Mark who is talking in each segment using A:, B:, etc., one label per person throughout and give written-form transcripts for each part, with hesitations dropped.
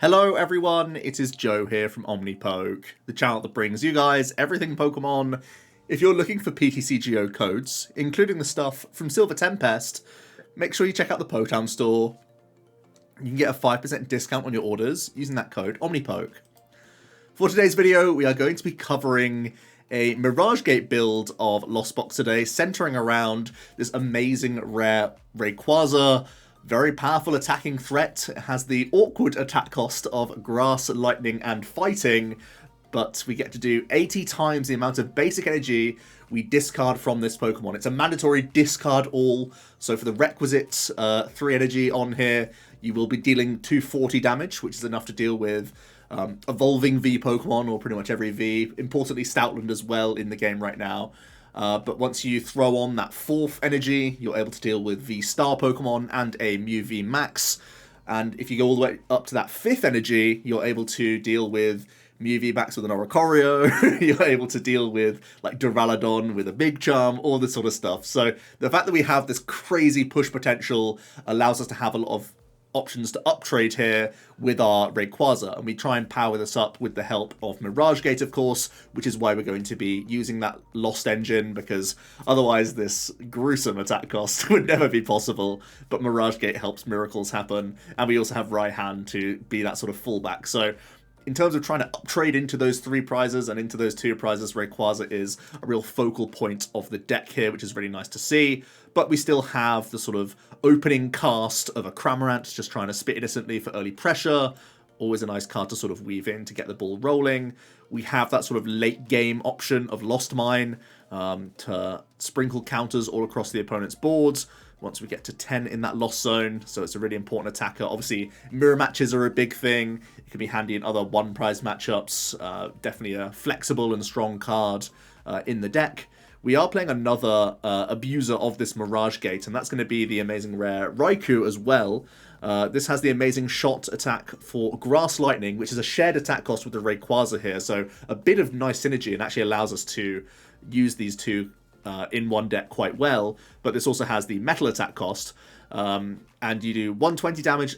A: Hello everyone, it is Joe here from OmniPoke, the channel that brings you guys everything Pokemon. If you're looking for PTCGO codes, including the stuff from Silver Tempest, make sure you check out the Potown store. You can get a 5% discount on your orders using that code OmniPoke. For today's video, we are going to be covering a Mirage Gate build of Lostbox today, centering around this amazing rare Rayquaza. Very powerful attacking threat. It has the awkward attack cost of Grass, Lightning, and Fighting, but we get to do 80 times the amount of basic energy we discard from this Pokemon. It's a mandatory discard all, so for the requisite 3 energy on here, you will be dealing 240 damage, which is enough to deal with evolving V Pokemon, or pretty much every V. Importantly, Stoutland as well in the game right now. But once you throw on that 4th energy, you're able to deal with V-Star Pokemon and a Mew V Max. And if you go all the way up to that 5th energy, you're able to deal with Mew V Max with an Oricorio. You're able to deal with like Duraludon with a Big Charm, all this sort of stuff. So the fact that we have this crazy push potential allows us to have a lot of options to uptrade here with our Rayquaza, and we try and power this up with the help of Mirage Gate, of course, which is why we're going to be using that Lost engine, because otherwise this gruesome attack cost would never be possible. But Mirage Gate helps miracles happen, and we also have Raihan to be that sort of fallback. So in terms of trying to uptrade into those 3 prizes and into those 2 prizes, Rayquaza is a real focal point of the deck here, which is really nice to see. But we still have the sort of opening cast of a Cramorant, just trying to spit innocently for early pressure. Always a nice card to sort of weave in to get the ball rolling. We have that sort of late game option of Lost Mine to sprinkle counters all across the opponent's boards once we get to 10 in that lost zone. So it's a really important attacker. Obviously, mirror matches are a big thing. It can be handy in other one-prize matchups. Definitely a flexible and strong card in the deck. We are playing another abuser of this Mirage Gate, and that's going to be the amazing rare Raikou as well. This has the amazing shot attack for Grass Lightning, which is a shared attack cost with the Rayquaza here, so a bit of nice synergy, and actually allows us to use these two in one deck quite well. But this also has the metal attack cost, and you do 120 damage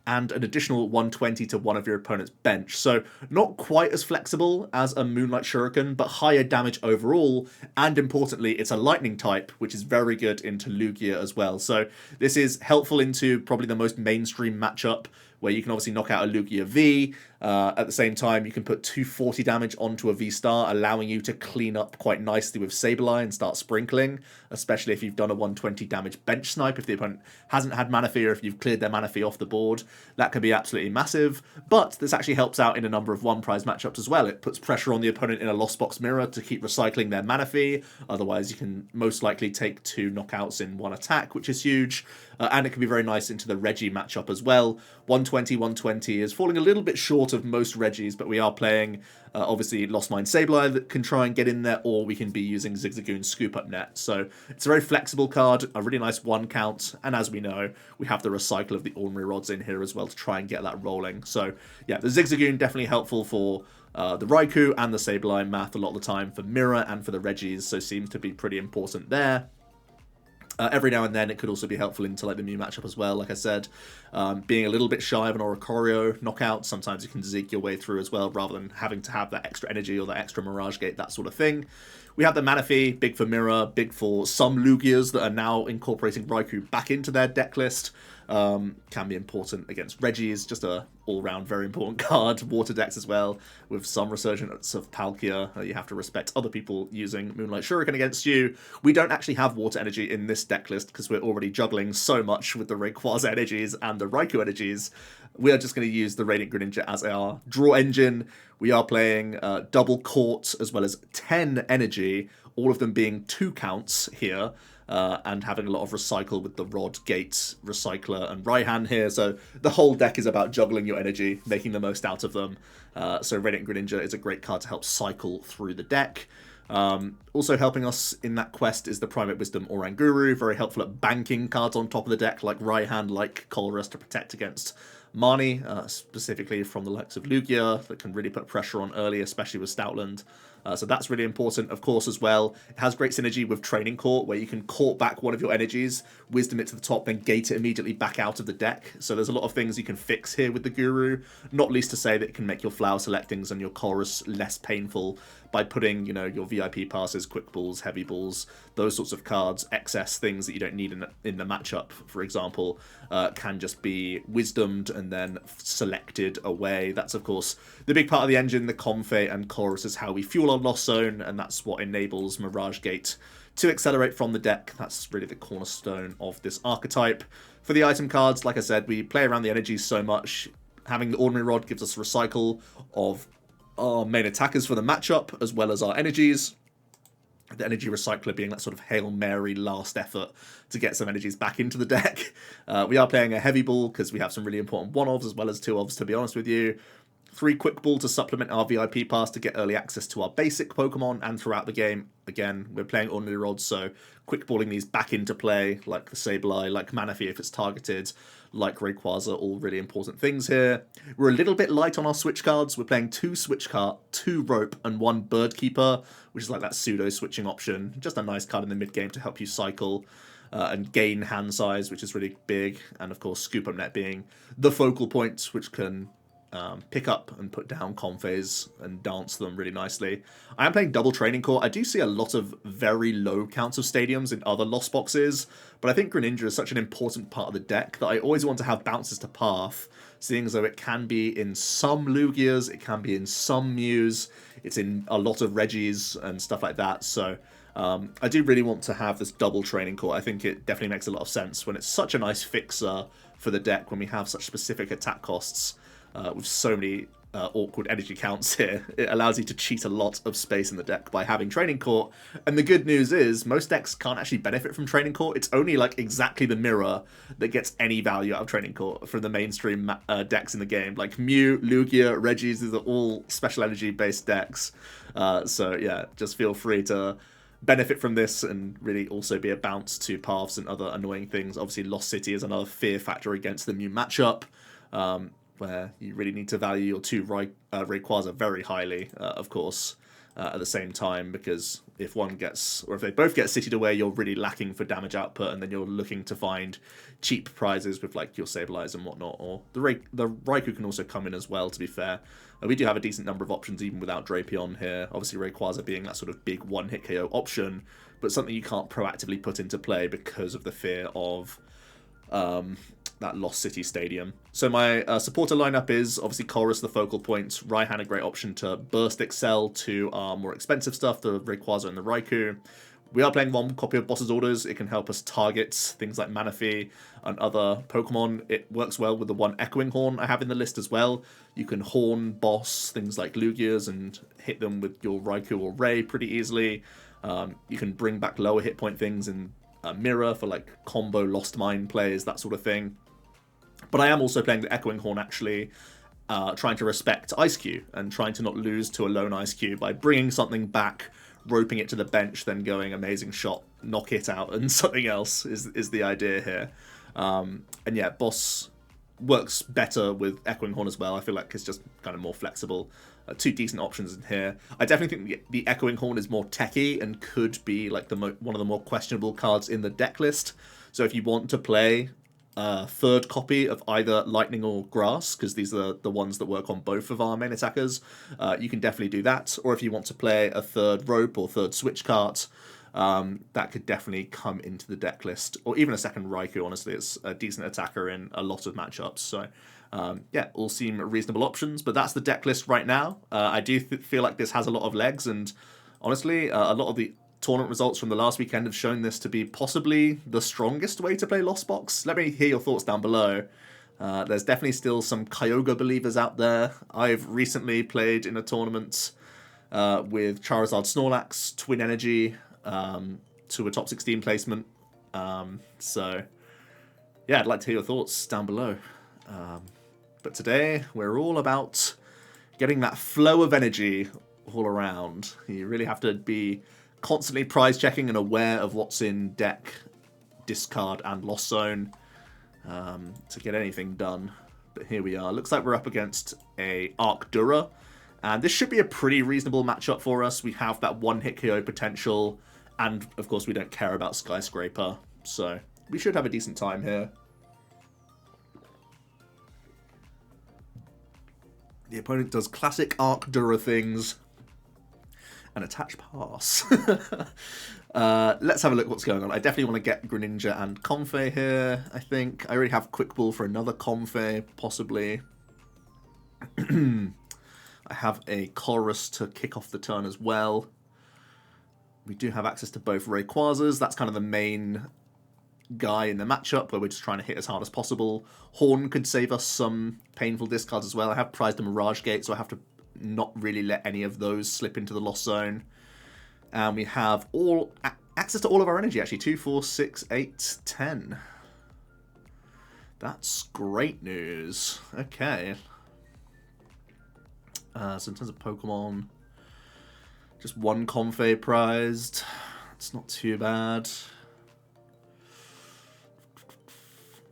A: and an additional 120 to one of your opponent's bench. So not quite as flexible as a Moonlight Shuriken, but higher damage overall, and importantly, it's a lightning type, which is very good into Lugia as well. So this is helpful into probably the most mainstream matchup, where you can obviously knock out a Lugia V. At the same time, you can put 240 damage onto a V-Star, allowing you to clean up quite nicely with Sableye and start sprinkling, especially if you've done a 120 damage bench snipe, if the opponent hasn't had Manaphy, or if you've cleared their Manaphy off the board. That can be absolutely massive, but this actually helps out in a number of one-prize matchups as well. It puts pressure on the opponent in a Lost Box mirror to keep recycling their Manaphy, otherwise you can most likely take 2 knockouts in 1 attack, which is huge. And it can be very nice into the Regi matchup as well. 120 is falling a little bit short of most Regis, but we are playing obviously Lost Mine Sableye that can try and get in there, or we can be using Zigzagoon Scoop Up Net. So it's a very flexible card, a really nice 1 count, and as we know, we have the recycle of the Ordinary Rods in here as well to try and get that rolling. So yeah, the Zigzagoon definitely helpful for the Raikou and the Sableye math a lot of the time, for Mirror and for the Regis, so seems to be pretty important there. Every now and then it could also be helpful into like the Mew matchup as well, like I said. Being a little bit shy of an Oricorio knockout, sometimes you can zig your way through as well, rather than having to have that extra energy or that extra Mirage Gate, that sort of thing. We have the Manaphy, big for Mirror, big for some Lugias that are now incorporating Raikou back into their deck list. Can be important against Regis, just a all-round very important card. Water decks as well, with some resurgence of Palkia. You have to respect other people using Moonlight Shuriken against you. We don't actually have water energy in this deck list because we're already juggling so much with the Rayquaza energies and the Raikou energies. We are just going to use the Radiant Greninja as our draw engine. We are playing double court as well as 10 energy, all of them being 2 counts here. And having a lot of recycle with the Rod, Gate, Recycler, and Raihan here. So the whole deck is about juggling your energy, making the most out of them. So Radiant Greninja is a great card to help cycle through the deck. Also helping us in that quest is the Primate Wisdom Oranguru, very helpful at banking cards on top of the deck, like Raihan, like Colress, to protect against Marnie, specifically from the likes of Lugia, that can really put pressure on early, especially with Stoutland. So that's really important, of course, as well. It has great synergy with Training Court, where you can court back one of your energies, Wisdom it to the top, then gate it immediately back out of the deck. So there's a lot of things you can fix here with the Guru, not least to say that it can make your flower selectings and your Colress less painful by putting, you know, your VIP passes, quick balls, heavy balls, those sorts of cards, excess things that you don't need in the matchup, for example, can just be wisdomed and then selected away. That's, of course, the big part of the engine. The Comfey and Colress is how we fuel our Lost Zone, and that's what enables Mirage Gate to accelerate from the deck. That's really the cornerstone of this archetype. For the item cards, like I said, we play around the energies so much. Having the Ordinary Rod gives us a recycle of our main attackers for the matchup, as well as our energies. The energy recycler being that sort of Hail Mary last effort to get some energies back into the deck. We are playing a heavy ball because we have some really important one-offs as well as two-offs, to be honest with you. 3 quick ball to supplement our VIP pass to get early access to our basic Pokemon, and throughout the game, again, we're playing Ordinary Rods, so quick balling these back into play, like the Sableye, like Manaphy if it's targeted, like Rayquaza, all really important things here. We're a little bit light on our Switch cards. We're playing 2 Switch Cart, 2 Rope, and 1 Bird Keeper, which is like that pseudo-switching option. Just a nice card in the mid-game to help you cycle and gain hand size, which is really big. And of course, Scoop Up Net being the focal point, which can pick up and put down Comfeys and dance them really nicely. I am playing double Training Court. I do see a lot of very low counts of stadiums in other lost boxes, but I think Greninja is such an important part of the deck that I always want to have bounces to path, seeing as though it can be in some Lugias, it can be in some Mews, it's in a lot of Regis and stuff like that, so I do really want to have this double Training Court. I think it definitely makes a lot of sense when it's such a nice fixer for the deck when we have such specific attack costs. With so many awkward energy counts here, it allows you to cheat a lot of space in the deck by having Training Court. And the good news is, most decks can't actually benefit from Training Court. It's only like exactly the mirror that gets any value out of Training Court from the mainstream decks in the game. Like Mew, Lugia, Regis, these are all special energy based decks. So yeah, just feel free to benefit from this and really also be a bounce to paths and other annoying things. Obviously, Lost City is another fear factor against the Mew matchup. Where you really need to value your 2 Rayquaza very highly, of course, at the same time, because if one gets, or if they both get citied away, you're really lacking for damage output, and then you're looking to find cheap prizes with like your Sableyes and whatnot, or the Raikou can also come in as well, to be fair. We do have a decent number of options even without Drapion here, obviously Rayquaza being that sort of big one-hit KO option, but something you can't proactively put into play because of the fear of that Lost City Stadium. So my supporter lineup is obviously Colress, the focal point, Raihan, a great option to burst excel to our more expensive stuff, the Rayquaza and the Raikou. We are playing 1 copy of Boss's Orders. It can help us target things like Manaphy and other Pokemon. It works well with the 1 Echoing Horn I have in the list as well. You can horn boss things like Lugias and hit them with your Raikou or Ray pretty easily. You can bring back lower hit point things in Mirror for like combo Lost Mine plays, that sort of thing. But I am also playing the Echoing Horn, actually, trying to respect Ice Cube and trying to not lose to a lone Ice Cube by bringing something back, roping it to the bench, then going amazing shot, knock it out, and something else is the idea here. And yeah, Boss works better with Echoing Horn as well. I feel like it's just kind of more flexible. 2 decent options in here. I definitely think the Echoing Horn is more techy and could be like one of the more questionable cards in the deck list. So if you want to play a 3rd copy of either Lightning or Grass, because these are the ones that work on both of our main attackers, you can definitely do that. Or if you want to play a 3rd Rope or 3rd Switch Cart, that could definitely come into the deck list. Or even a 2nd Raikou, honestly. It's a decent attacker in a lot of matchups. So yeah, all seem reasonable options, but that's the deck list right now. I do feel like this has a lot of legs, and honestly, a lot of the tournament results from the last weekend have shown this to be possibly the strongest way to play Lost Box. Let me hear your thoughts down below. There's definitely still some Kyogre believers out there. I've recently played in a tournament with Charizard Snorlax, Twin Energy, to a top 16 placement. So yeah, I'd like to hear your thoughts down below. But today, we're all about getting that flow of energy all around. You really have to be constantly prize checking and aware of what's in deck, discard, and lost zone to get anything done. But here we are. Looks like we're up against a Arcdura And this should be a pretty reasonable matchup for us. We have that one hit KO potential, and of course we don't care about Skyscraper, so we should have a decent time here. The opponent does classic Arc Dura things and attach pass. Let's have a look what's going on. I definitely want to get Greninja and Comfey here, I think. I already have Quick Ball for another Comfey, possibly. I have a Colress to kick off the turn as well. We do have access to both Rayquazas. That's kind of the main guy in the matchup, where we're just trying to hit as hard as possible. Horn could save us some painful discards as well. I have prized a Mirage Gate, so I have to not really let any of those slip into the lost zone. And we have access to all of our energy, actually. 2, 4, 6, 8, 10. That's great news. Okay. So in terms of Pokemon, just one Comfey prized. It's not too bad.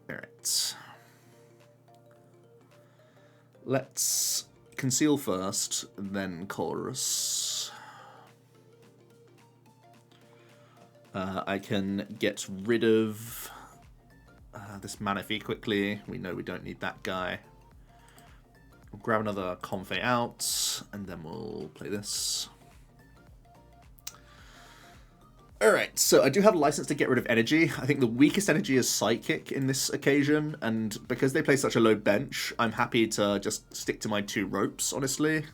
A: Alright. Let's conceal first, then Colress. I can get rid of this Manaphy quickly. We know we don't need that guy. We'll grab another Comfey out, and then we'll play this. Alright, so I do have a license to get rid of energy. I think the weakest energy is Psychic in this occasion, and because they play such a low bench, I'm happy to just stick to my 2 ropes, honestly.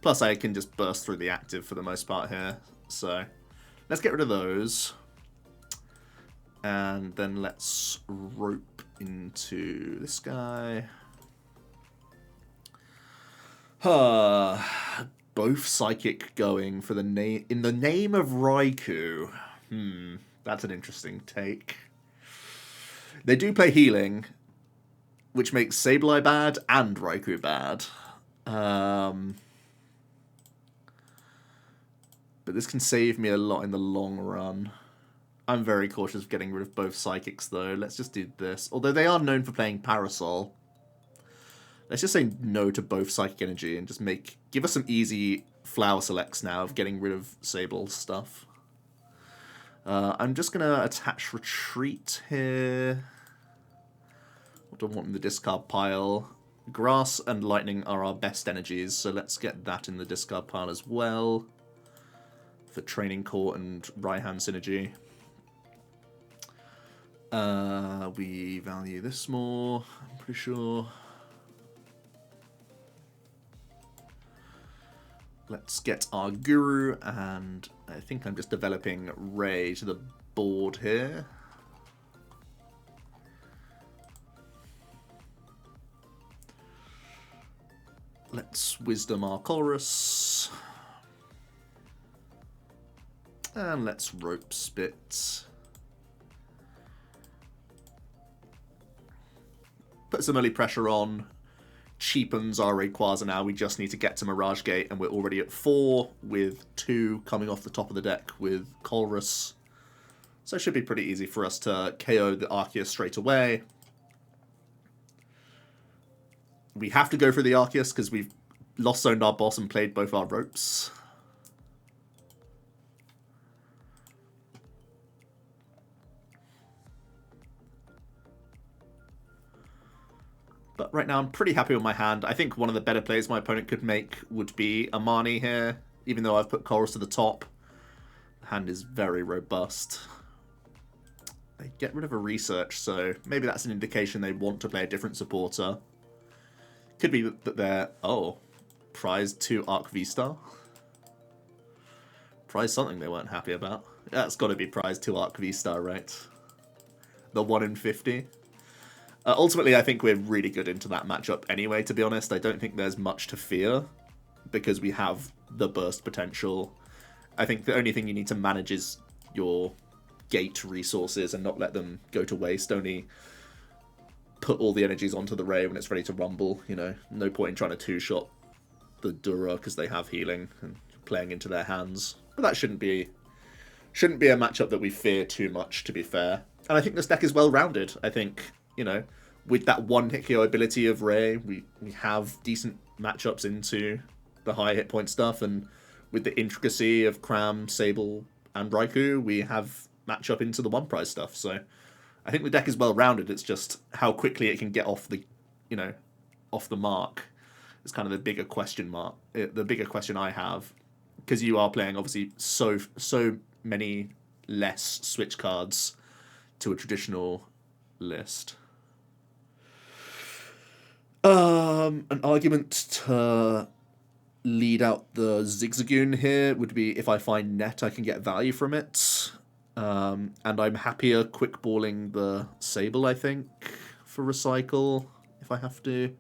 A: Plus, I can just burst through the active for the most part here. So, let's get rid of those. And then let's rope into this guy. Both Psychic going for the name in the name of Raikou. That's an interesting take. They do play healing, which makes Sableye bad and Raikou bad. But this can save me a lot in the long run. I'm very cautious of getting rid of both Psychics, though. Let's just do this. Although they are known for playing Parasol. Let's just say no to both Psychic Energy and just give us some easy flower selects now of getting rid of Sable's stuff. I'm just going to attach Retreat here. What do I want in the discard pile? Grass and Lightning are our best energies, so let's get that in the discard pile as well. For Training Court and Raihan synergy. We value this more, I'm pretty sure. Let's get our Guru, and I think I'm just developing Ray to the board here. Let's Wisdom our Colress. And let's Rope Spit. Put some early pressure on. Cheapens our Rai-Quaza now. We just need to get to Mirage Gate, and we're already at 4 with 2 coming off the top of the deck with Colress. So it should be pretty easy for us to KO the Arceus straight away. We have to go for the Arceus because we've lost zoned our boss and played both our ropes. But right now I'm pretty happy with my hand. I think one of the better plays my opponent could make would be Amani here. Even though I've put Colress to the top. The hand is very robust. They get rid of a Research, so maybe that's an indication they want to play a different supporter. Could be that they're... Oh, prized 2 Arc V-Star. Prized something they weren't happy about. That's got to be prized 2 Arc V-Star, right? The 1 in 50. Ultimately, I think we're really good into that matchup anyway, to be honest. I don't think there's much to fear, because we have the burst potential. I think the only thing you need to manage is your gate resources and not let them go to waste. Only put all the energies onto the Ray when it's ready to rumble, you know. No point in trying to two-shot the Dura, because they have healing and playing into their hands. But that shouldn't be a matchup that we fear too much, to be fair. And I think this deck is well-rounded. I think... You know, with that one hit KO ability of Ray, we have decent matchups into the high hit point stuff, and with the intricacy of Cram, Sable, and Raikou, we have matchup into the one prize stuff. So I think the deck is well rounded. It's just how quickly it can get off the, off the mark is kind of the bigger question mark. The bigger question I have, because you are playing obviously so many less Switch cards to a traditional list. An argument to lead out the Zigzagoon here would be if I find net, I can get value from it. And I'm happier quick balling the Sable, I think, for recycle, if I have to.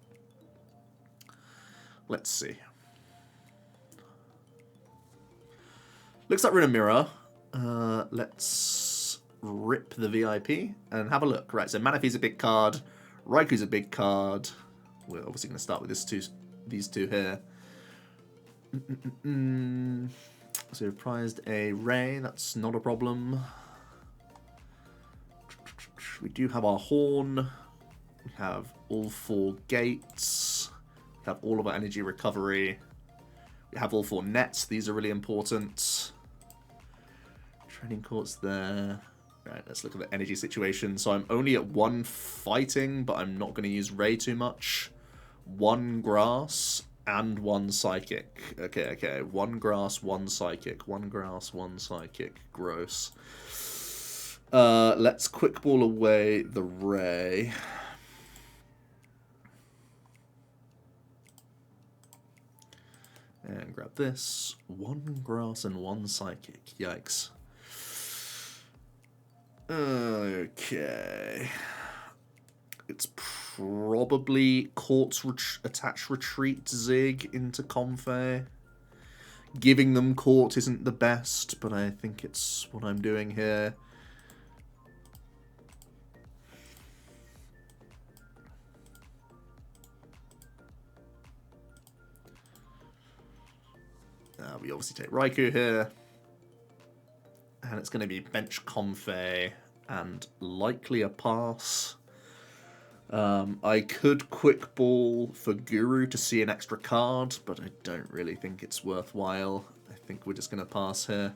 A: Let's see. Looks like we're in a mirror. Let's rip the VIP and have a look. Right, so Manaphy's a big card. Raikou's a big card. We're obviously going to start with these two here. So we've prized a Ray, that's not a problem. We do have our Horn. We have all 4 gates. We have all of our energy recovery. We have all 4 nets, these are really important. Training Court's there. Right, let's look at the energy situation. So I'm only at 1 fighting, but I'm not going to use Ray too much. 1 grass and 1 psychic. Okay. 1 grass, 1 psychic. 1 grass, 1 psychic. Gross. Let's quick ball away the Ray. And grab this. 1 grass and 1 psychic. Yikes. Okay. It's probably Court's attach retreat Zig into Comfey. Giving them Court isn't the best, but I think it's what I'm doing here. We obviously take Raikou here. And it's going to be bench Comfey and likely a pass. I could quick ball for Guru to see an extra card, but I don't really think it's worthwhile. I think we're just going to pass here.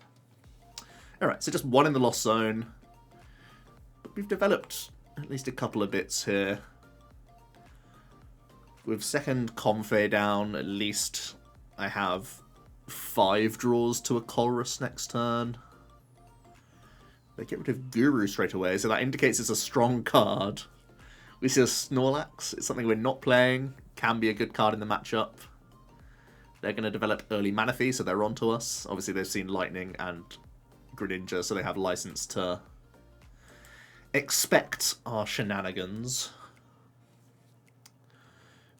A: Alright, so just 1 in the lost zone. But we've developed at least a couple of bits here. With second Comfey down, at least I have 5 draws to a Colress next turn. They get rid of Guru straight away, so that indicates it's a strong card. We see a Snorlax. It's something we're not playing. Can be a good card in the matchup. They're going to develop early Manaphy, so they're onto us. Obviously, they've seen Lightning and Greninja, so they have license to expect our shenanigans.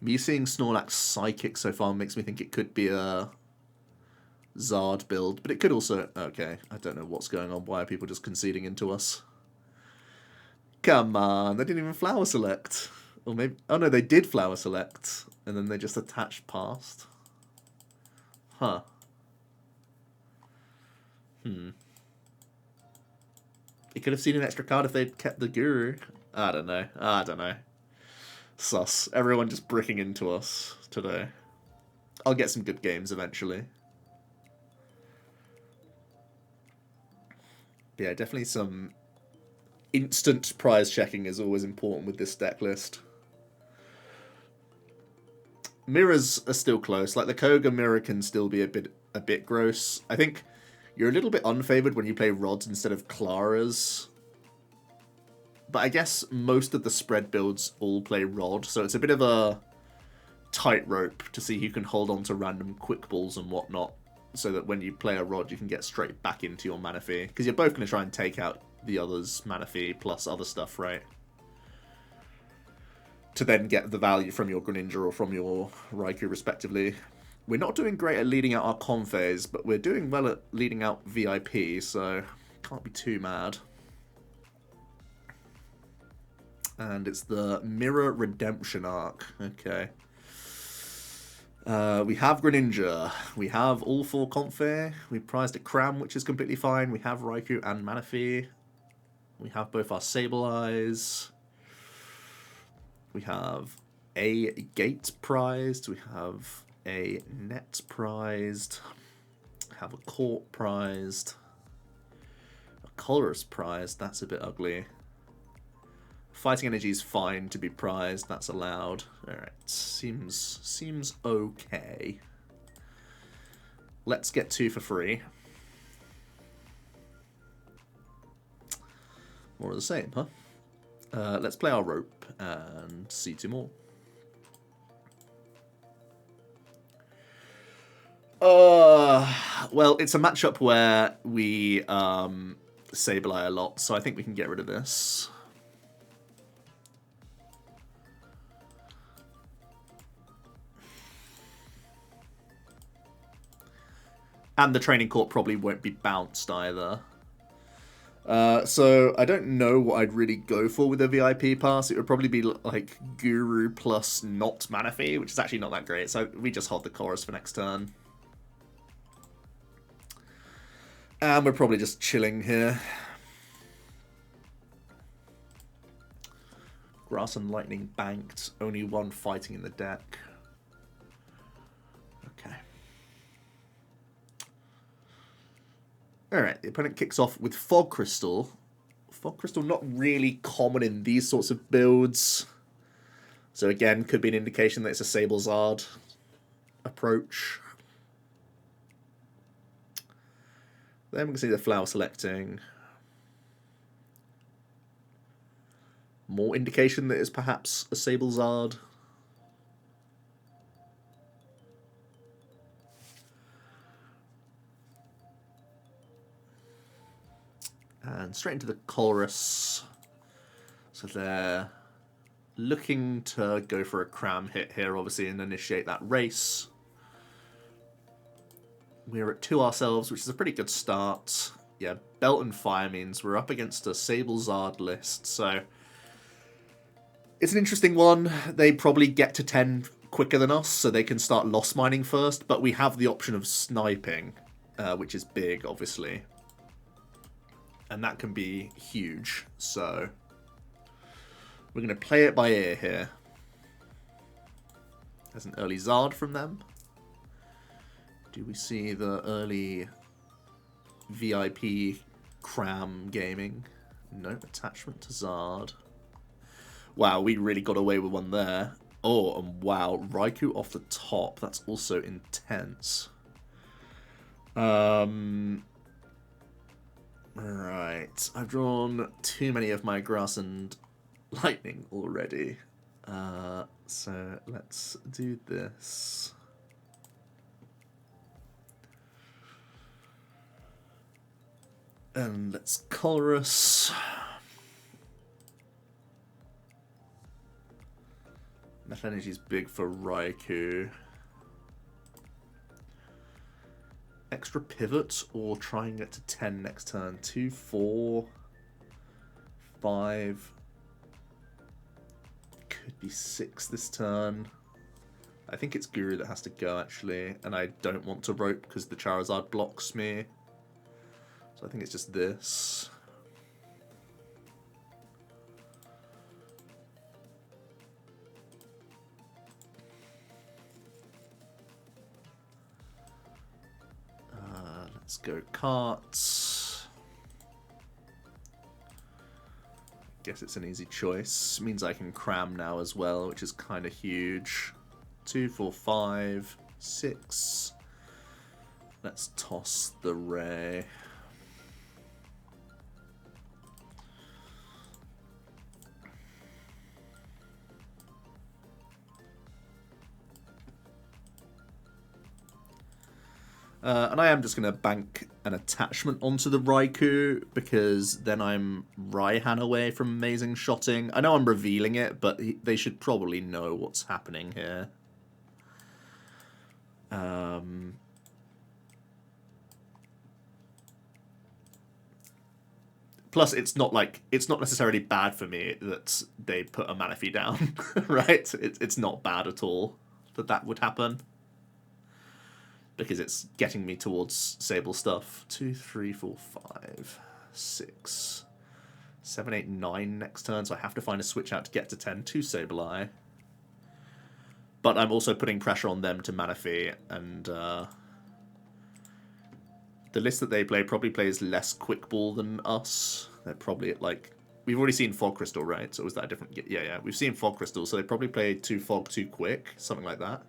A: Me seeing Snorlax Psychic so far makes me think it could be a Zard build, but it could also... Okay, I don't know what's going on. Why are people just conceding into us? Come on, they didn't even Flower Select. Or maybe... Oh no, they did Flower Select, and then they just attached past. Huh. It could have seen an extra card if they'd kept the Guru. I don't know. Sus. Everyone just bricking into us today. I'll get some good games eventually. Yeah, definitely some instant prize checking is always important with this deck list. Mirrors are still close. Like the Koga mirror can still be a bit gross. I think you're a little bit unfavored when you play Rods instead of Claras. But I guess most of the spread builds all play Rod, so it's a bit of a tightrope to see who can hold on to random quick balls and whatnot, so that when you play a Rod, you can get straight back into your Manaphy. Because you're both going to try and take out the other's Manaphy plus other stuff, right? To then get the value from your Greninja or from your Raikou, respectively. We're not doing great at leading out our Comfeys, but we're doing well at leading out VIP, so can't be too mad. And it's the Mirror Redemption arc. Okay. We have Greninja. We have all 4 Comfey. We prized a Cram, which is completely fine. We have Raikou and Manaphy. We have both our Sableyes. We have a Gate prized. We have a net prized, have a court prized, a Colress prized, that's a bit ugly. Fighting energy is fine to be prized, that's allowed. Alright, seems okay. Let's get 2 for free. More of the same, huh? Let's play our rope and see 2 more. Well, it's a matchup where we Sableye a lot, so I think we can get rid of this. And the Training Court probably won't be bounced either. So I don't know what I'd really go for with a VIP pass. It would probably be like Guru plus not Manaphy, which is actually not that great. So we just hold the Colress for next turn. And we're probably just chilling here. Grass and Lightning banked. Only 1 fighting in the deck. Okay. Alright, the opponent kicks off with Fog Crystal. Fog Crystal not really common in these sorts of builds. So again, could be an indication that it's a Sablezard approach. Then we can see the Flower selecting. More indication that it's perhaps a Sablezard. And straight into the Colress. So they're looking to go for a cram hit here, obviously, and initiate that race. We're at 2 ourselves, which is a pretty good start. Yeah, Belt and Fire means we're up against a Sablezard list, so it's an interesting one. They probably get to 10 quicker than us, so they can start loss mining first, but we have the option of sniping, which is big, obviously. And that can be huge, so we're going to play it by ear here. There's an early Zard from them. Do we see the early VIP cram gaming? No, attachment to Zard. Wow, we really got away with one there. Oh, and wow, Raikou off the top. That's also intense. Right, I've drawn too many of my Grass and Lightning already. So let's do this. And let's Colress. Metal Energy is big for Raikou. Extra pivot or try and get to 10 next turn. 2, 4, 5. Could be 6 this turn. I think it's Guru that has to go actually, and I don't want to rope because the Charizard blocks me. So I think it's just this. Let's go carts. Guess it's an easy choice. Means I can cram now as well, which is kind of huge. 2, 4, 5, 6. Let's toss the Ray. And I am just going to bank an attachment onto the Raikou, because then I'm Raihan away from amazing shotting. I know I'm revealing it, but they should probably know what's happening here. Plus, it's not necessarily bad for me that they put a Manaphy down, right? It's not bad at all that would happen, because it's getting me towards Sable stuff. 2, 3, 4, 5, 6, 7, 8, 9 next turn, so I have to find a switch out to get to 10 to Sableye. But I'm also putting pressure on them to Manaphy, and the list that they play probably plays less Quick Ball than us. They're probably at like... We've already seen Fog Crystal, right? So was that a different... Yeah. We've seen Fog Crystal, so they probably play 2 Fog, 2 Quick, something like that.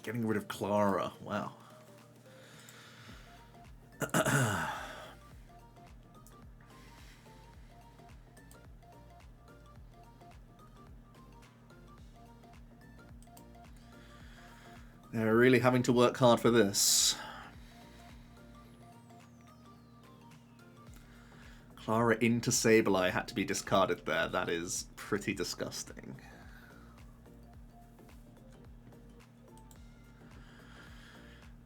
A: Getting rid of Clara. Wow. They're really having to work hard for this. Clara into Sableye had to be discarded there. That is pretty disgusting.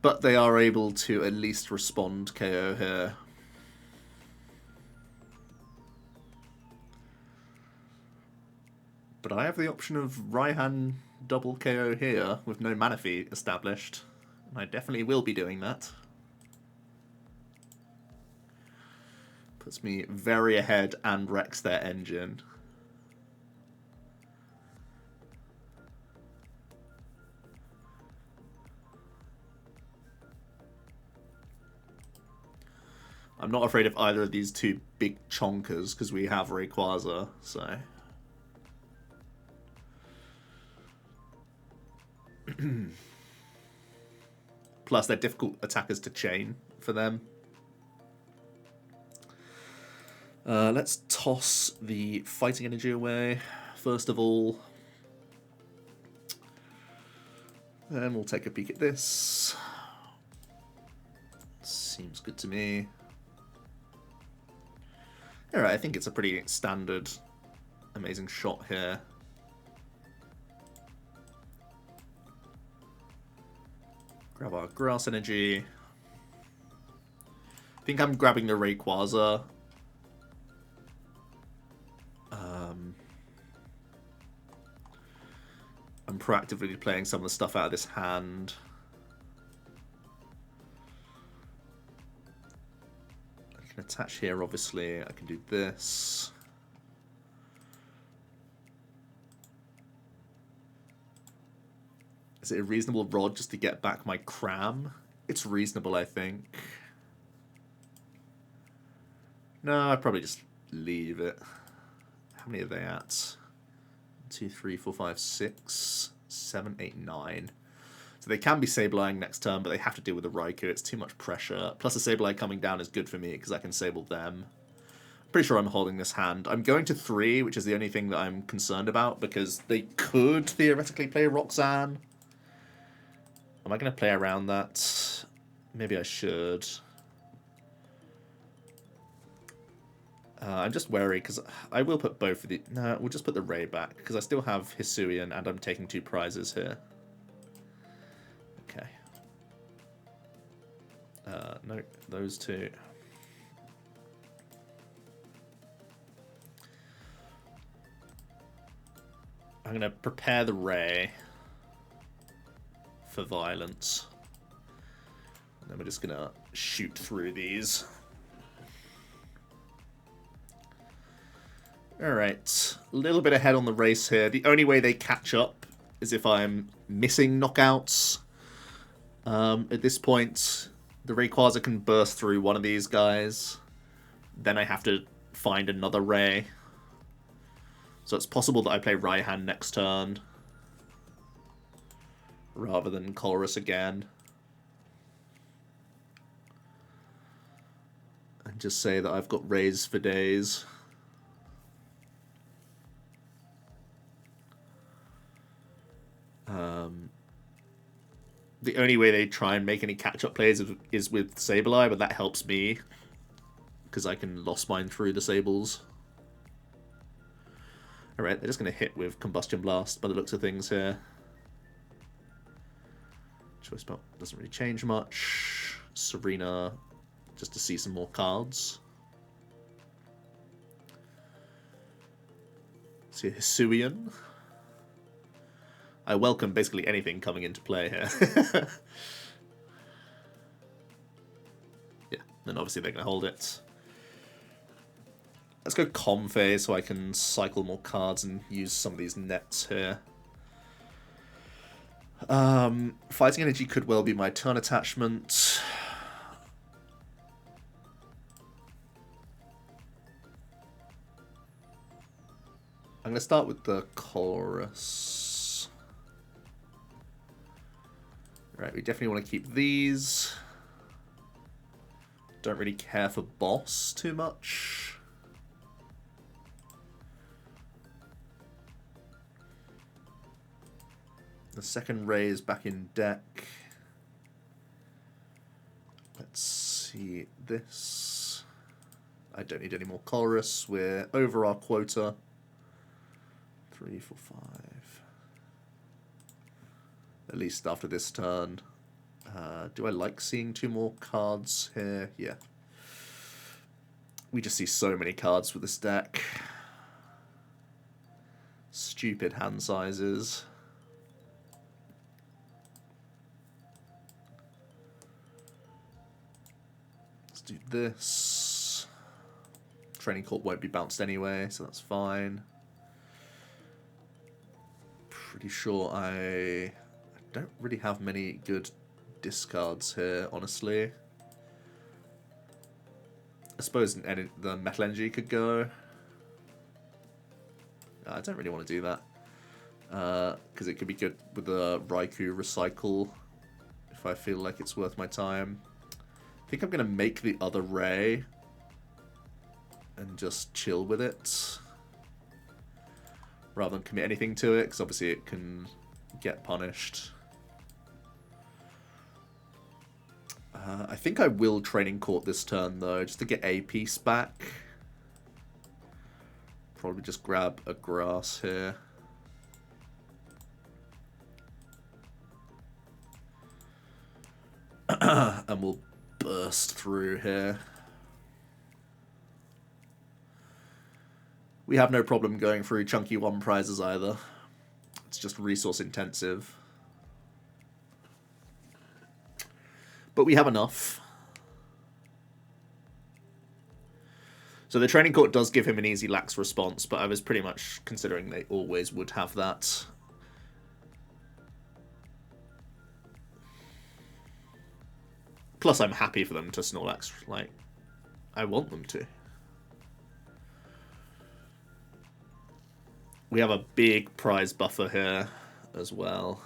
A: But they are able to at least respond KO here. But I have the option of Raihan double KO here with no Manaphy established. And I definitely will be doing that. Puts me very ahead and wrecks their engine. I'm not afraid of either of these two big chonkers because we have Rai-Quaza, so... Plus, they're difficult attackers to chain for them. Let's toss the fighting energy away, first of all. Then we'll take a peek at this. Seems good to me. Alright, I think it's a pretty standard, amazing shot here. Grab our grass energy. I think I'm grabbing the Rayquaza. I'm proactively playing some of the stuff out of this hand. I can attach here, obviously. I can do this. Is it a reasonable rod just to get back my Cram? It's reasonable, I think. No, I'd probably just leave it. How many are they at? 2, 3, 4, 5, 6, 7, 8, 9. So they can be Sableyeing next turn, but they have to deal with the Raikou. It's too much pressure. Plus the Sableye coming down is good for me because I can Sable them. Pretty sure I'm holding this hand. I'm going to 3, which is the only thing that I'm concerned about because they could theoretically play Roxanne. Am I going to play around that? Maybe I should. I'm just wary because I will put both of the... No, we'll just put the Ray back because I still have Hisuian and I'm taking 2 prizes here. Okay. No, those 2. I'm going to prepare the Ray for violence. And then we're just going to shoot through these. Alright, a little bit ahead on the race here. The only way they catch up is if I'm missing knockouts. At this point, the Rayquaza can burst through one of these guys. Then I have to find another Ray. So it's possible that I play Raihan next turn. Rather than Colress again. And just say that I've got Rays for days. The only way they try and make any catch-up plays is with Sableye, but that helps me. Because I can Lost Mine through the Sables. Alright, they're just going to hit with Combustion Blast by the looks of things here. Choice Belt doesn't really change much. Serena, just to see some more cards. See a Hisuian. I welcome basically anything coming into play here. Yeah, then obviously they're going to hold it. Let's go Comfey so I can cycle more cards and use some of these nets here. Fighting Energy could well be my turn attachment. I'm going to start with the Colress. Right, we definitely want to keep these. Don't really care for Boss too much. The second Ray is back in deck. Let's see this. I don't need any more Colress. We're over our quota. 3, 4, 5. At least after this turn. Do I like seeing 2 more cards here? Yeah. We just see so many cards with this deck. Stupid hand sizes. Let's do this. Training Court won't be bounced anyway, so that's fine. Pretty sure I don't really have many good discards here, honestly. I suppose the Metal Energy could go. I don't really want to do that. Because it could be good with the Raikou Recycle if I feel like it's worth my time. I think I'm going to make the other Ray and just chill with it rather than commit anything to it, because obviously it can get punished. I think I will Training Court this turn, though, just to get a piece back. Probably just grab a grass here. And we'll burst through here. We have no problem going through chunky 1 prizes either. It's just resource intensive. But we have enough. So the Training Court does give him an easy lax response, but I was pretty much considering they always would have that. Plus I'm happy for them to Snorlax, like, I want them to. We have a big prize buffer here as well.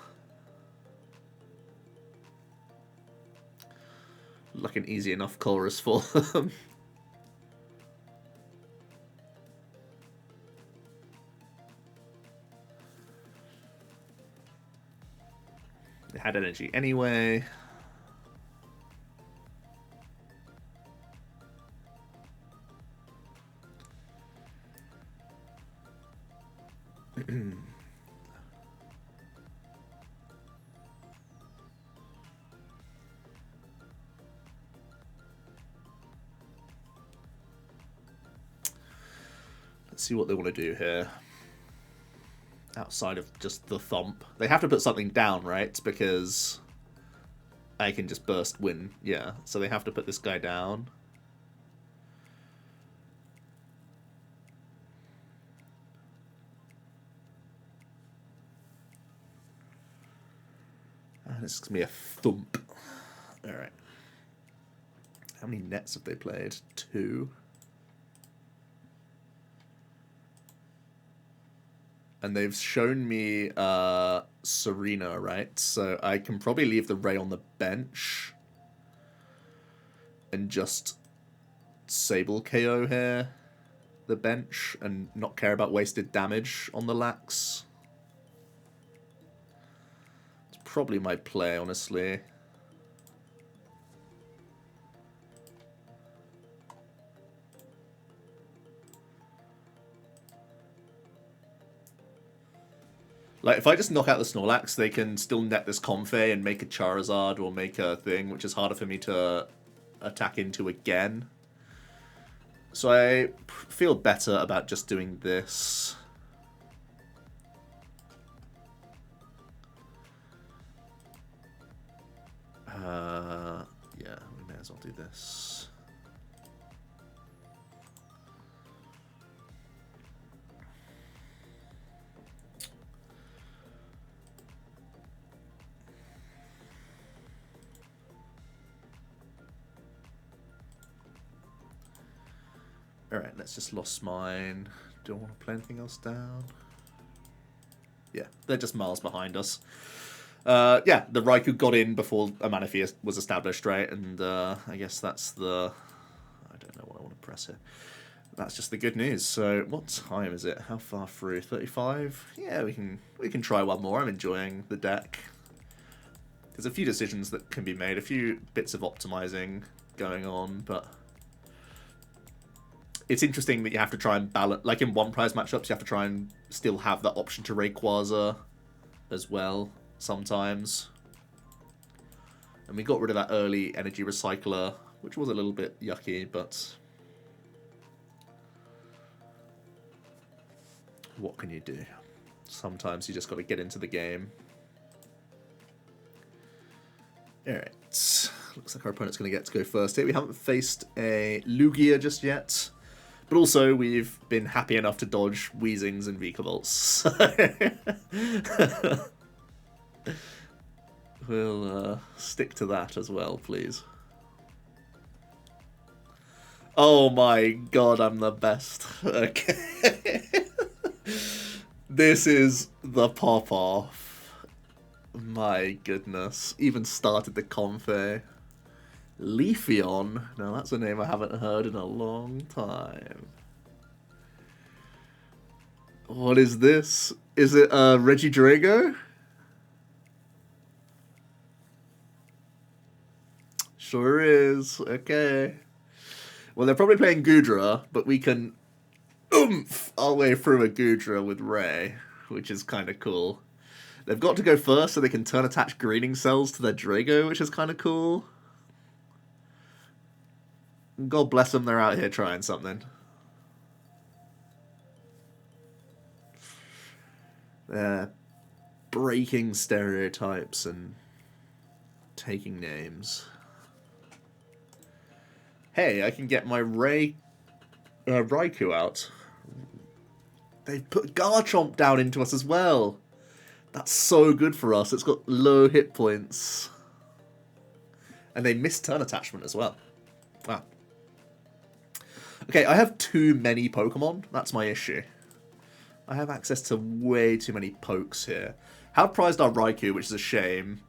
A: Like an easy enough Colress for them. They had energy anyway. Let's see what they want to do here. Outside of just the thump. They have to put something down, right? Because I can just burst win. Yeah, so they have to put this guy down. This is going to be a thump. Alright. How many nets have they played? 2. And they've shown me Serena, right? So I can probably leave the Ray on the bench and just Sable KO here, the bench, and not care about wasted damage on the lax. It's probably my play, honestly. Like, if I just knock out the Snorlax, they can still net this Comfey and make a Charizard or make a thing, which is harder for me to attack into again. So I feel better about just doing this. Yeah, we may as well do this. Alright, let's just lost mine. Don't want to play anything else down. Yeah, they're just miles behind us. Yeah, the Raikou got in before a Manaphy was established, right? And I guess that's the... I don't know what I want to press here. That's just the good news. So, what time is it? How far through? 35? Yeah, we can try one more. I'm enjoying the deck. There's a few decisions that can be made, a few bits of optimizing going on, but it's interesting that you have to try and balance, like in one prize matchups, you have to try and still have that option to Rai-Quaza as well sometimes. And we got rid of that early energy recycler, which was a little bit yucky, but what can you do? Sometimes you just got to get into the game. Alright, looks like our opponent's going to get to go first here. We haven't faced a Lugia just yet, but also we've been happy enough to dodge Weezings and Vikavolt, so we'll stick to that as well, please. Oh my god, I'm the best. Okay. This is the pop-off. My goodness. Even started the Comfey. Leafeon. Now that's a name I haven't heard in a long time. What is this? Is it Regidrago? Sure is. Okay. Well, they're probably playing Goodra, but we can oomph our way through a Goodra with Ray, which is kind of cool. They've got to go first so they can turn attached greening cells to their Drago, which is kind of cool. God bless them, they're out here trying something. They're breaking stereotypes and taking names. Hey, I can get my Raikou out. They've put Garchomp down into us as well. That's so good for us. It's got low hit points. And they missed turn attachment as well. Wow. Okay, I have too many Pokemon. That's my issue. I have access to way too many pokes here. How prized our Raikou, which is a shame.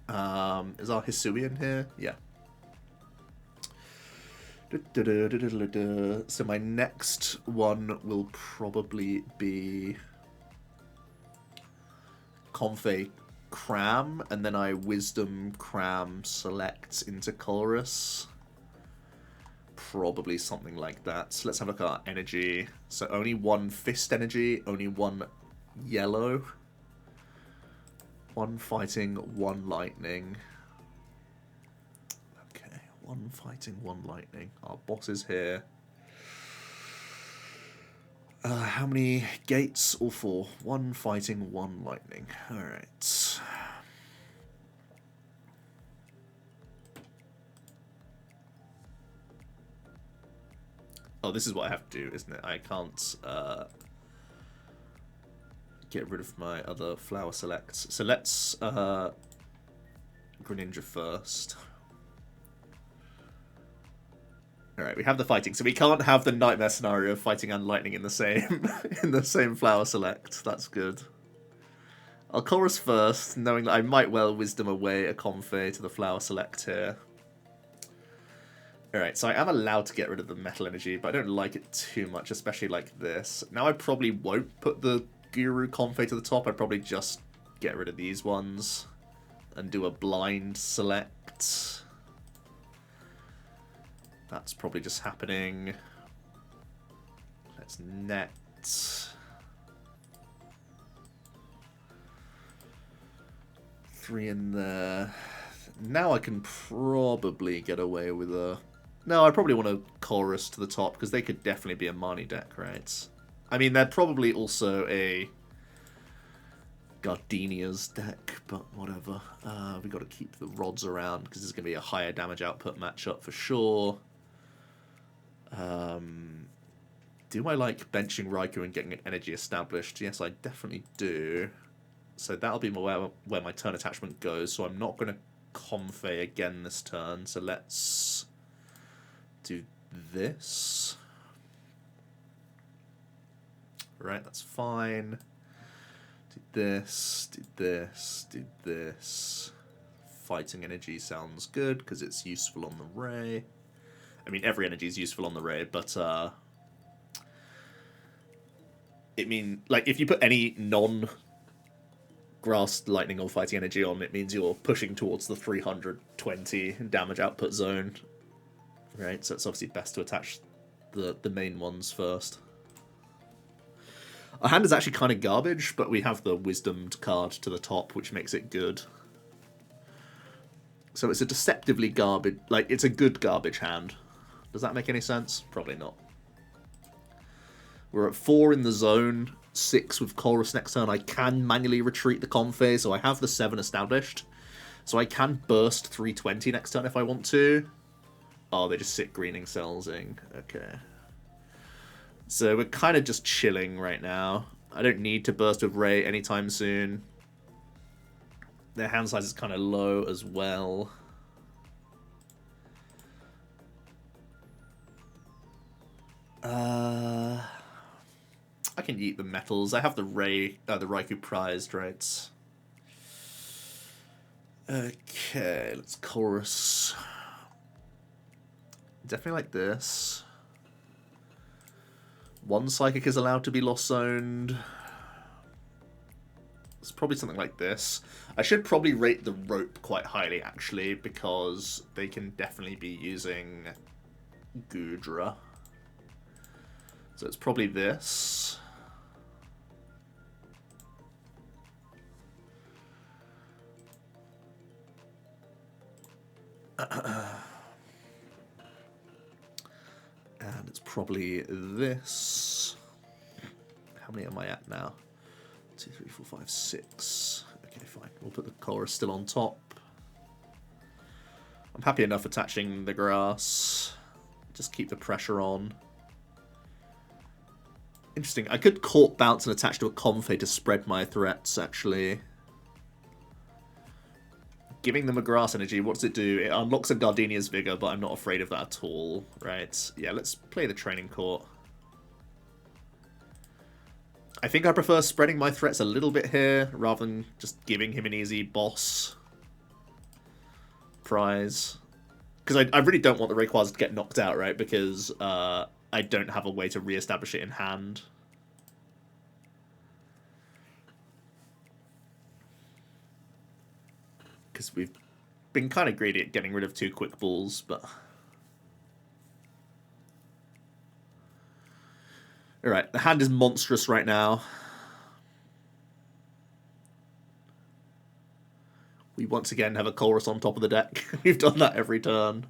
A: Is our Hisuian here? Yeah. So my next one will probably be Comfey Cram, and then I Wisdom Cram select into Colress. Probably something like that. So let's have a look at our energy. So only one Fist energy, only one yellow. One fighting, one lightning. Okay, one fighting, one lightning. Our boss is here. How many gates? All four. One fighting, one lightning. Alright. Oh, this is what I have to do, isn't it? I can't get rid of my other flower selects. So let's Greninja first. Alright, we have the fighting, so we can't have the nightmare scenario of fighting and lightning in the same in the same flower select. That's good. I'll Chorus first, knowing that I might well Wisdom away a Comfey to the flower select here. Alright, so I am allowed to get rid of the metal energy, but I don't like it too much, especially like this. Now I probably won't put the Guru Comfey to the top, I'd probably just get rid of these ones and do a blind select. That's probably just happening. Let's net. Three in there. Now I can probably get away with a... No, I probably want a Chorus to the top, because they could definitely be a Marnie deck, right? I mean, they're probably also a Gardenia's deck, but whatever. We've got to keep the rods around, because there's going to be a higher damage output matchup for sure. Do I like benching Raikou and getting an energy established? Yes, I definitely do. So that'll be where my turn attachment goes. So I'm not going to Comfey again this turn. So let's do this. Right, that's fine. Did this, did this, did this. Fighting energy sounds good because it's useful on the Ray. I mean, every energy is useful on the Ray, but like, if you put any non-grass, lightning, or fighting energy on, it means you're pushing towards the 320 damage output zone. Right, so it's obviously best to attach the main ones first. Our hand is actually kind of garbage, but we have the Wisdomed card to the top, which makes it good. So it's a deceptively garbage, like, it's a good garbage hand. Does that make any sense? Probably not. We're at 4 in the zone, 6 with Colress next turn. I can manually retreat the Comfey, so I have the 7 established. So I can burst 320 next turn if I want to. Oh, they just sit greening cellsing. Okay. So we're kind of just chilling right now. I don't need to burst with Ray anytime soon. Their hand size is kind of low as well. I can eat the metals. I have the Raikou prized, right? Okay, let's chorus. Definitely like this. One Psychic is allowed to be lost zoned. It's probably something like this. I should probably rate the rope quite highly, actually, because they can definitely be using Goodra. So it's probably this. And it's probably this. How many am I at now? 2, 3, 4, 5, 6. Okay, fine. We'll put the Colress still on top. I'm happy enough attaching the grass. Just keep the pressure on. Interesting. I could Court Bounce and attach to a Comfey to spread my threats, actually. Giving them a grass energy, what does it do? It unlocks a Gardenia's Vigor, but I'm not afraid of that at all. Right. Yeah, let's play the Training Court. I think I prefer spreading my threats a little bit here, rather than just giving him an easy boss prize. Because I really don't want the Rayquaza to get knocked out, right? Because I don't have a way to re-establish it in hand. Because we've been kind of greedy at getting rid of 2 quick balls, but... Alright, the hand is monstrous right now. We once again have a Colress on top of the deck. We've done that every turn.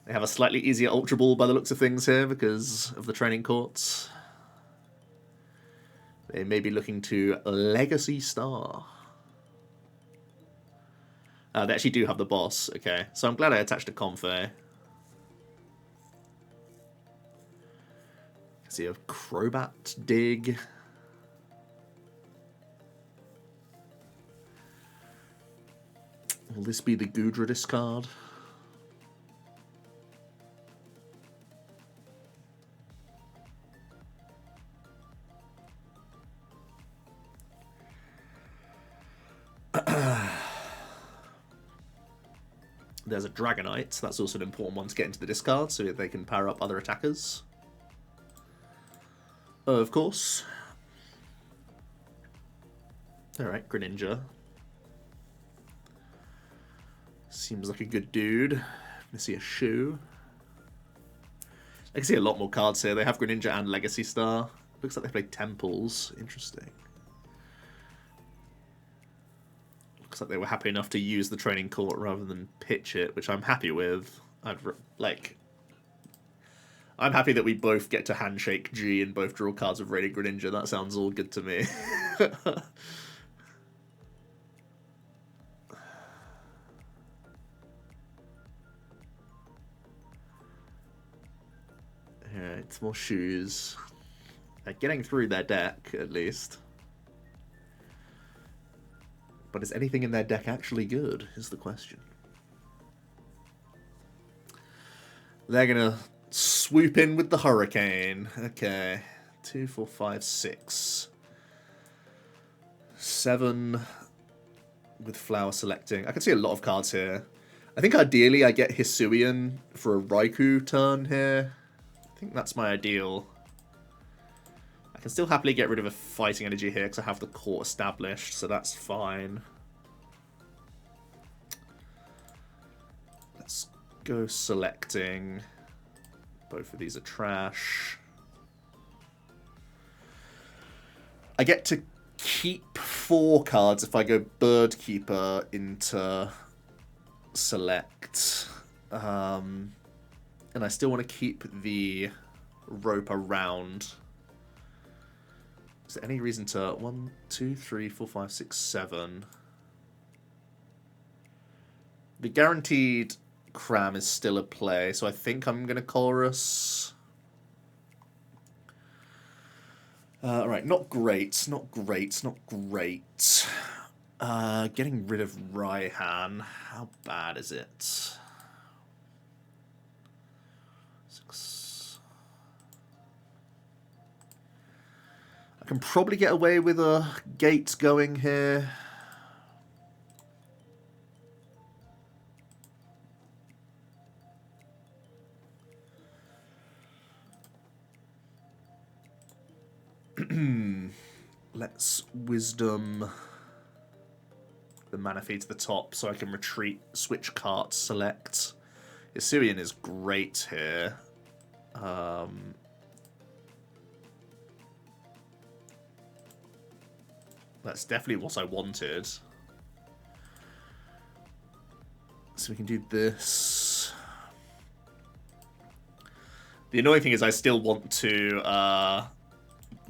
A: They have a slightly easier Ultra Ball by the looks of things here because of the Training Courts. They may be looking to Legacy Star. They actually do have the boss. Okay, so I'm glad I attached a Comfey. See a Crobat Dig. Will this be the Goodra discard? There's a Dragonite. That's also an important one to get into the discard so that they can power up other attackers. Of course. Alright, Greninja. Seems like a good dude. I see a shoe. I can see a lot more cards here. They have Greninja and Legacy Star. Looks like they play Temples. Interesting. Looks like they were happy enough to use the Training Court rather than pitch it, which I'm happy with. I'm happy that we both get to Handshake G and both draw cards with Radiant Greninja. That sounds all good to me. Alright, more shoes. They're getting through their deck, at least. But is anything in their deck actually good, is the question. They're going to swoop in with the Hurricane. Okay. 2, 4, 5, 6. 7 with flower selecting. I can see a lot of cards here. I think ideally I get Hisuian for a Raikou turn here. I think that's my ideal. I can still happily get rid of a fighting energy here because I have the court established, so that's fine. Let's go selecting. Both of these are trash. I get to keep 4 cards if I go Bird Keeper into select. And I still want to keep the rope around. Is there any reason to 1, 2, 3, 4, 5, 6, 7? The guaranteed Cram is still a play, so I think I'm going to Colress. Alright, not great, not great, not great. Getting rid of Raihan. How bad is it? 6. I can probably get away with a gate going here. Let's Wisdom the Manaphy to the top so I can retreat, Switch Cart, select. Hisuian is great here. That's definitely what I wanted. So we can do this. The annoying thing is I still want to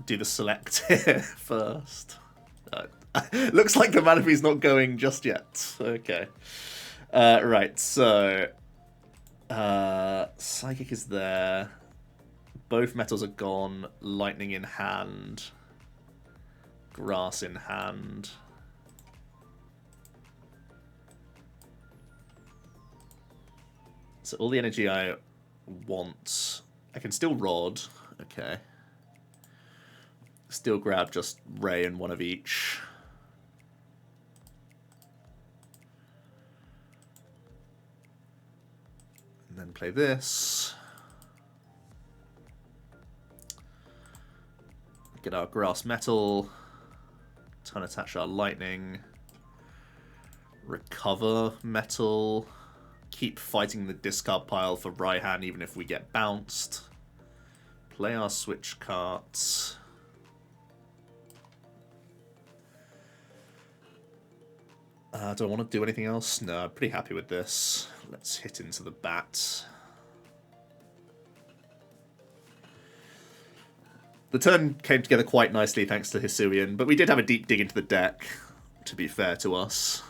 A: do the select here first. Looks like the Manaphy's not going just yet. Okay. Right, so Psychic is there. Both metals are gone. Lightning in hand. Grass in hand. So all the energy I want. I can still Rod. Okay. Still grab just Ray and one of each. And then play this. Get our grass metal. Turn attach our lightning. Recover metal. Keep fighting the discard pile for Raihan even if we get bounced. Play our switch cards. Do I want to do anything else? No, I'm pretty happy with this. Let's hit into the bat. The turn came together quite nicely thanks to Hisuian, but we did have a deep dig into the deck, to be fair to us.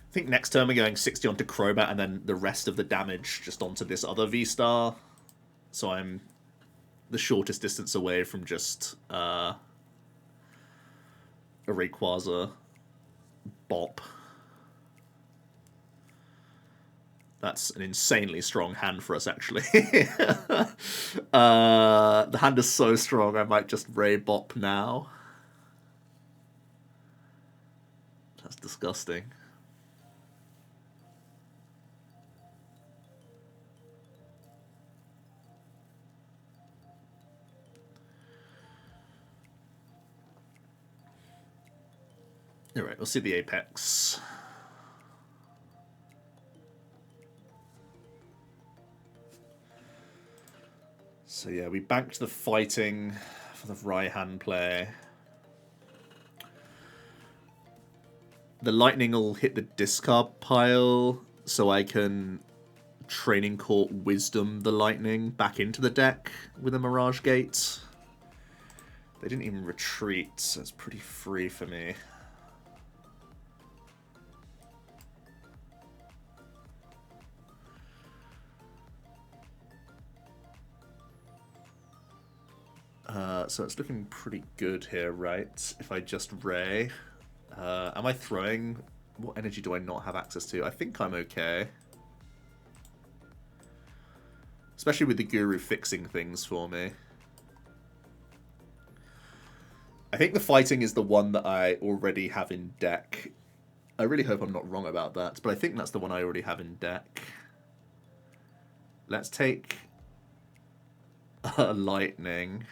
A: I think next turn we're going 60 onto Crobat and then the rest of the damage just onto this other V-Star. So I'm the shortest distance away from just a Rayquaza bop. That's an insanely strong hand for us, actually. The hand is so strong, I might just Ray bop now. That's disgusting. Alright, we'll see the Apex. So yeah, we banked the fighting for the Raihan play. The lightning will hit the discard pile, so I can Training Court Wisdom the lightning back into the deck with a Mirage Gate. They didn't even retreat, so it's pretty free for me. So it's looking pretty good here, right? If I just Ray. Am I throwing... What energy do I not have access to? I think I'm okay. Especially with the Guru fixing things for me. I think the fighting is the one that I already have in deck. I really hope I'm not wrong about that, but I think that's the one I already have in deck. Let's take a lightning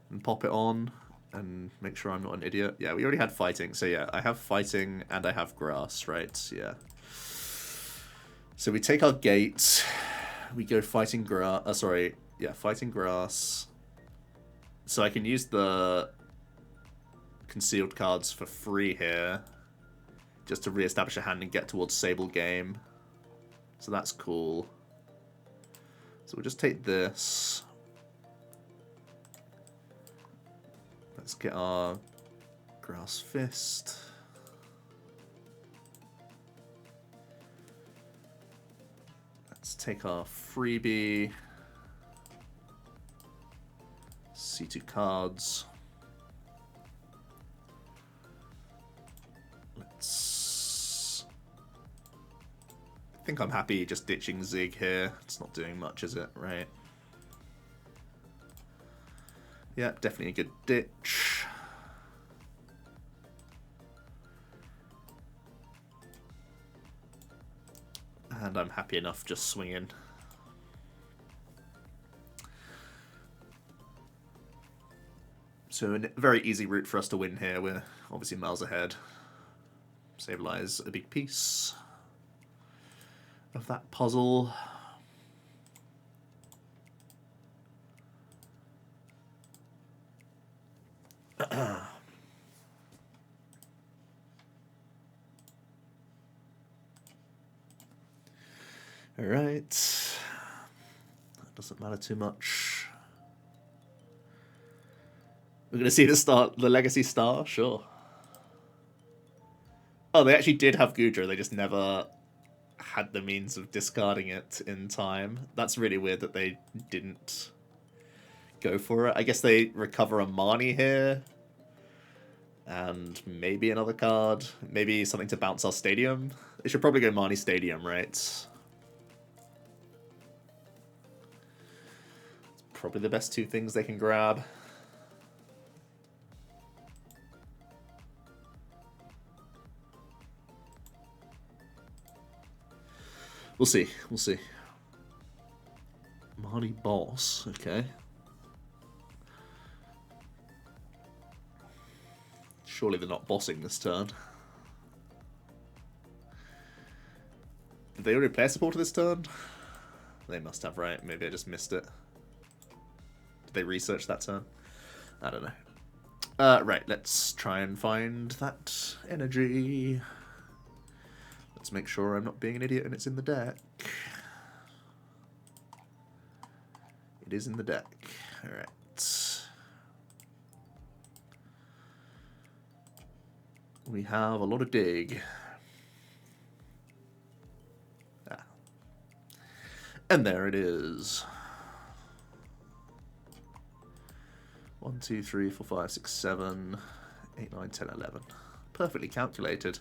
A: and pop it on and make sure I'm not an idiot. Yeah, we already had fighting, so yeah, I have fighting and I have grass, right? Yeah. So we take our gate, we go fighting grass, fighting grass. So I can use the concealed cards for free here, just to re-establish a hand and get towards Sable game. So that's cool. So we'll just take this. Let's get our Grass Fist. Let's take our freebie. C2 cards. I think I'm happy just ditching Zig here. It's not doing much, is it? Right. Yeah, definitely a good ditch. And I'm happy enough just swinging. So a very easy route for us to win here. We're obviously miles ahead. Sableye's a big piece of that puzzle. Alright. That doesn't matter too much. We're going to see the Legacy Star? Sure. Oh, they actually did have Goodra, they just never had the means of discarding it in time. That's really weird that they didn't go for it. I guess they recover a Marnie here. And maybe another card. Maybe something to bounce our Stadium. They should probably go Marnie Stadium, right? It's probably the best two things they can grab. We'll see. We'll see. Marnie Boss. Okay. Surely they're not bossing this turn. Did they already play a supporter this turn? They must have, right? Maybe I just missed it. Did they research that turn? I don't know. Right, let's try and find that energy. Let's make sure I'm not being an idiot and it's in the deck. It is in the deck. Alright. We have a lot of dig. Ah. And there it is. 1, 2, 3, 4, 5, 6, 7, 8, 9, 10, 11. Perfectly calculated.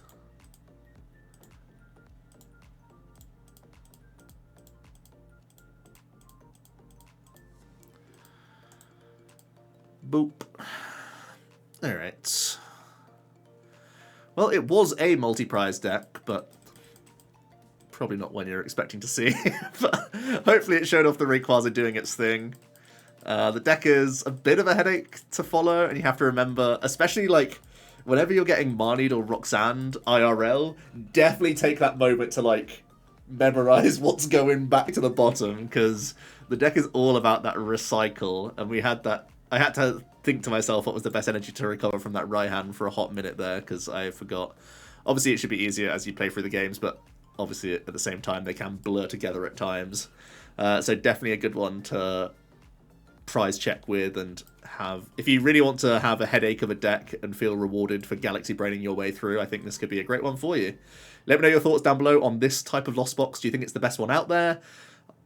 A: Boop. Alright. Well, it was a multi-prize deck, but probably not one you're expecting to see. But hopefully it showed off the Rayquaza doing its thing. The deck is a bit of a headache to follow, and you have to remember, especially like whenever you're getting Marnied or Roxanne IRL, definitely take that moment to like memorize what's going back to the bottom, because the deck is all about that recycle, and we had that. I had to think to myself what was the best energy to recover from that Raihan for a hot minute there, because I forgot. Obviously, it should be easier as you play through the games, but obviously at the same time they can blur together at times. So definitely a good one to prize check with and have... If you really want to have a headache of a deck and feel rewarded for Galaxy Braining your way through, I think this could be a great one for you. Let me know your thoughts down below on this type of Lost Box. Do you think it's the best one out there?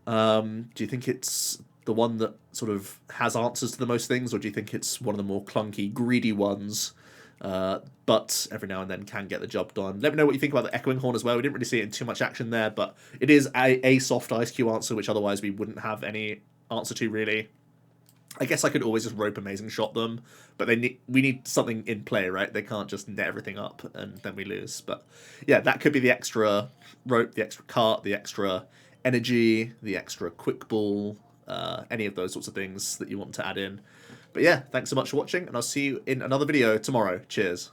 A: Do you think it's the one that sort of has answers to the most things, or do you think it's one of the more clunky, greedy ones, but every now and then can get the job done? Let me know what you think about the Echoing Horn as well. We didn't really see it in too much action there, but it is a soft Ice Q answer, which otherwise we wouldn't have any answer to, really. I guess I could always just rope Amazing Shot them, but we need something in play, right? They can't just net everything up and then we lose. But yeah, that could be the extra rope, the extra cart, the extra energy, the extra quick ball, any of those sorts of things that you want to add in. But yeah, thanks so much for watching, and I'll see you in another video tomorrow. Cheers.